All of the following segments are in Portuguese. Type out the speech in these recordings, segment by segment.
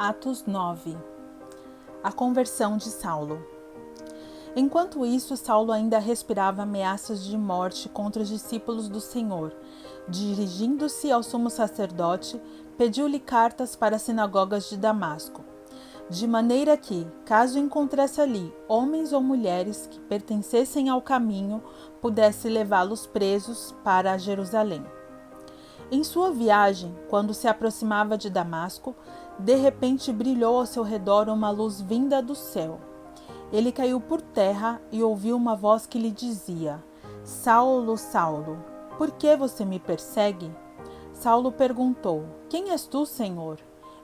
Atos 9. A conversão de Saulo. Enquanto isso, Saulo ainda respirava ameaças de morte contra os discípulos do Senhor. Dirigindo-se ao sumo sacerdote, pediu-lhe cartas para as sinagogas de Damasco, de maneira que, caso encontrasse ali homens ou mulheres que pertencessem ao caminho, pudesse levá-los presos para Jerusalém. Em sua viagem, quando se aproximava de Damasco, de repente brilhou ao seu redor uma luz vinda do céu. Ele caiu por terra e ouviu uma voz que lhe dizia: Saulo, Saulo, por que você me persegue? Saulo perguntou: Quem és tu, Senhor?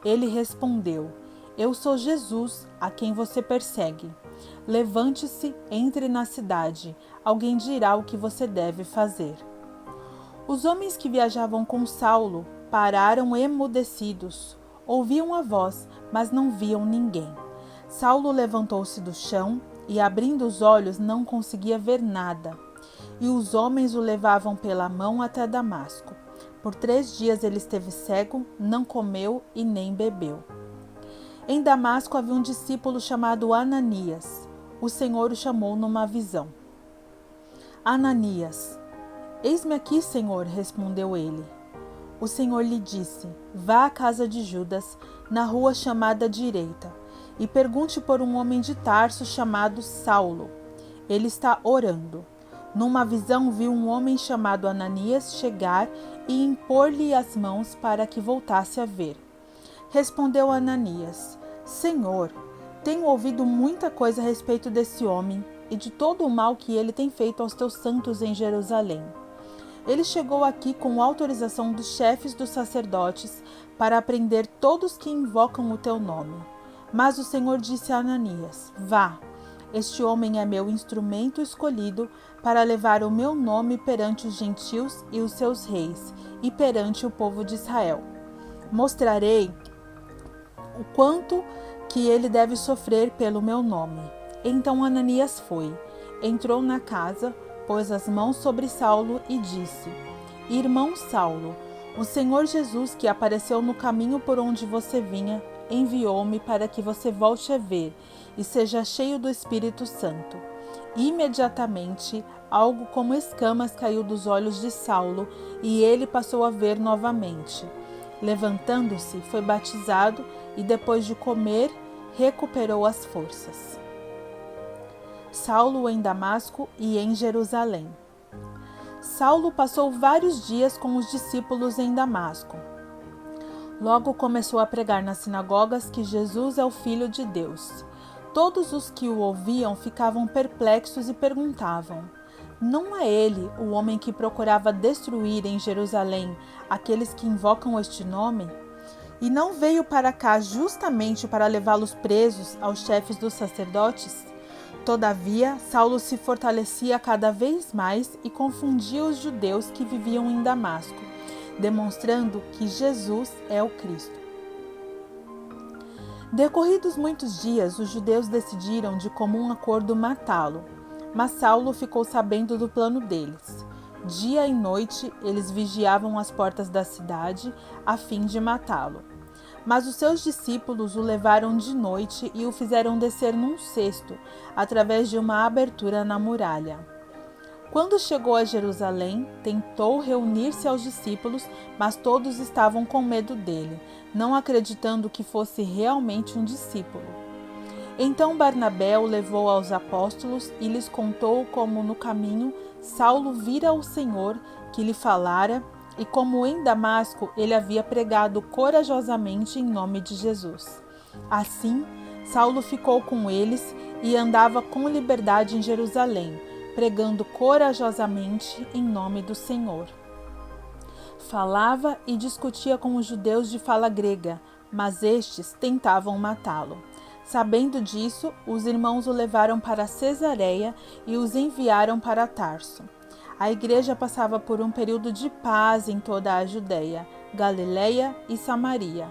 Ele respondeu: Eu sou Jesus, a quem você persegue. Levante-se, entre na cidade. Alguém dirá o que você deve fazer. Os homens que viajavam com Saulo pararam emudecidos. Ouviam a voz, mas não viam ninguém. Saulo levantou-se do chão e, abrindo os olhos, não conseguia ver nada. E os homens o levavam pela mão até Damasco. Por 3 dias ele esteve cego, não comeu e nem bebeu. Em Damasco havia um discípulo chamado Ananias. O Senhor o chamou numa visão. Ananias. Eis-me aqui, Senhor, respondeu ele. O Senhor lhe disse: Vá à casa de Judas, na rua chamada Direita, e pergunte por um homem de Tarso chamado Saulo. Ele está orando. Numa visão viu um homem chamado Ananias chegar e impor-lhe as mãos para que voltasse a ver. Respondeu Ananias: Senhor, tenho ouvido muita coisa a respeito desse homem e de todo o mal que ele tem feito aos teus santos em Jerusalém. Ele chegou aqui com autorização dos chefes dos sacerdotes para prender todos que invocam o teu nome. Mas o Senhor disse a Ananias: Vá, este homem é meu instrumento escolhido para levar o meu nome perante os gentios e os seus reis, e perante o povo de Israel. Mostrarei o quanto que ele deve sofrer pelo meu nome. Então Ananias foi, entrou na casa, pôs as mãos sobre Saulo e disse: Irmão Saulo, o Senhor Jesus, que apareceu no caminho por onde você vinha, enviou-me para que você volte a ver e seja cheio do Espírito Santo. Imediatamente, algo como escamas caiu dos olhos de Saulo e ele passou a ver novamente. Levantando-se, foi batizado e, depois de comer, recuperou as forças. Saulo em Damasco e em Jerusalém. Saulo passou vários dias com os discípulos em Damasco. Logo começou a pregar nas sinagogas que Jesus é o Filho de Deus. Todos os que o ouviam ficavam perplexos e perguntavam: Não é ele o homem que procurava destruir em Jerusalém aqueles que invocam este nome? E não veio para cá justamente para levá-los presos aos chefes dos sacerdotes? Todavia, Saulo se fortalecia cada vez mais e confundia os judeus que viviam em Damasco, demonstrando que Jesus é o Cristo. Decorridos muitos dias, os judeus decidiram de comum acordo matá-lo, mas Saulo ficou sabendo do plano deles. Dia e noite, eles vigiavam as portas da cidade a fim de matá-lo. Mas os seus discípulos o levaram de noite e o fizeram descer num cesto, através de uma abertura na muralha. Quando chegou a Jerusalém, tentou reunir-se aos discípulos, mas todos estavam com medo dele, não acreditando que fosse realmente um discípulo. Então Barnabé o levou aos apóstolos e lhes contou como no caminho Saulo vira o Senhor que lhe falara e como em Damasco ele havia pregado corajosamente em nome de Jesus. Assim, Saulo ficou com eles e andava com liberdade em Jerusalém, pregando corajosamente em nome do Senhor. Falava e discutia com os judeus de fala grega, mas estes tentavam matá-lo. Sabendo disso, os irmãos o levaram para Cesareia e os enviaram para Tarso. A igreja passava por um período de paz em toda a Judeia, Galileia e Samaria.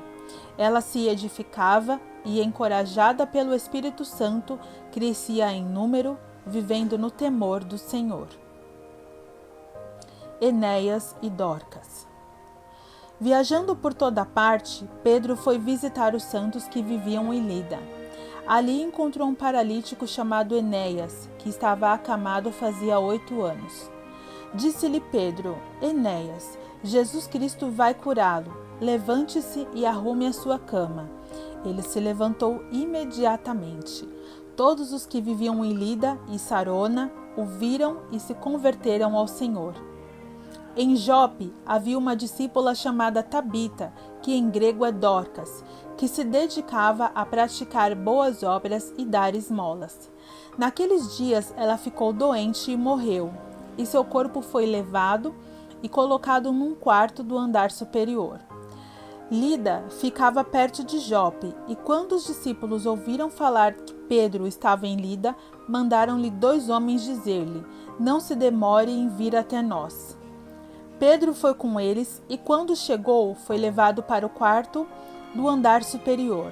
Ela se edificava e, encorajada pelo Espírito Santo, crescia em número, vivendo no temor do Senhor. Enéas e Dorcas. Viajando por toda parte, Pedro foi visitar os santos que viviam em Lida. Ali encontrou um paralítico chamado Enéas, que estava acamado fazia 8 anos. Disse-lhe Pedro: Enéas, Jesus Cristo vai curá-lo. Levante-se e arrume a sua cama. Ele se levantou imediatamente. Todos os que viviam em Lida e Sarona o viram e se converteram ao Senhor. Em Jope havia uma discípula chamada Tabita, que em grego é Dorcas, que se dedicava a praticar boas obras e dar esmolas. Naqueles dias ela ficou doente e morreu, e seu corpo foi levado e colocado num quarto do andar superior. Lida ficava perto de Jope, e quando os discípulos ouviram falar que Pedro estava em Lida, mandaram-lhe 2 homens dizer-lhe: Não se demore em vir até nós. Pedro foi com eles e, quando chegou, foi levado para o quarto do andar superior.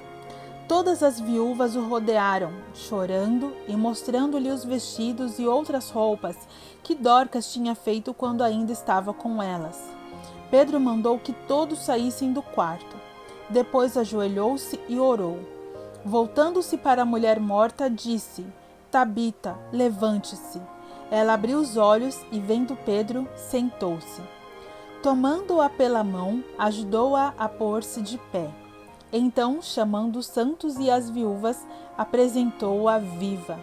Todas as viúvas o rodearam, chorando e mostrando-lhe os vestidos e outras roupas que Dorcas tinha feito quando ainda estava com elas. Pedro mandou que todos saíssem do quarto. Depois ajoelhou-se e orou. Voltando-se para a mulher morta, disse: Tabita, levante-se. Ela abriu os olhos e, vendo Pedro, sentou-se. Tomando-a pela mão, ajudou-a a pôr-se de pé. Então, chamando os santos e as viúvas, apresentou-a viva.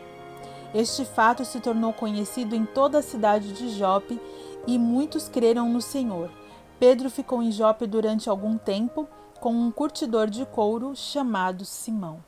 Este fato se tornou conhecido em toda a cidade de Jope e muitos creram no Senhor. Pedro ficou em Jope durante algum tempo com um curtidor de couro chamado Simão.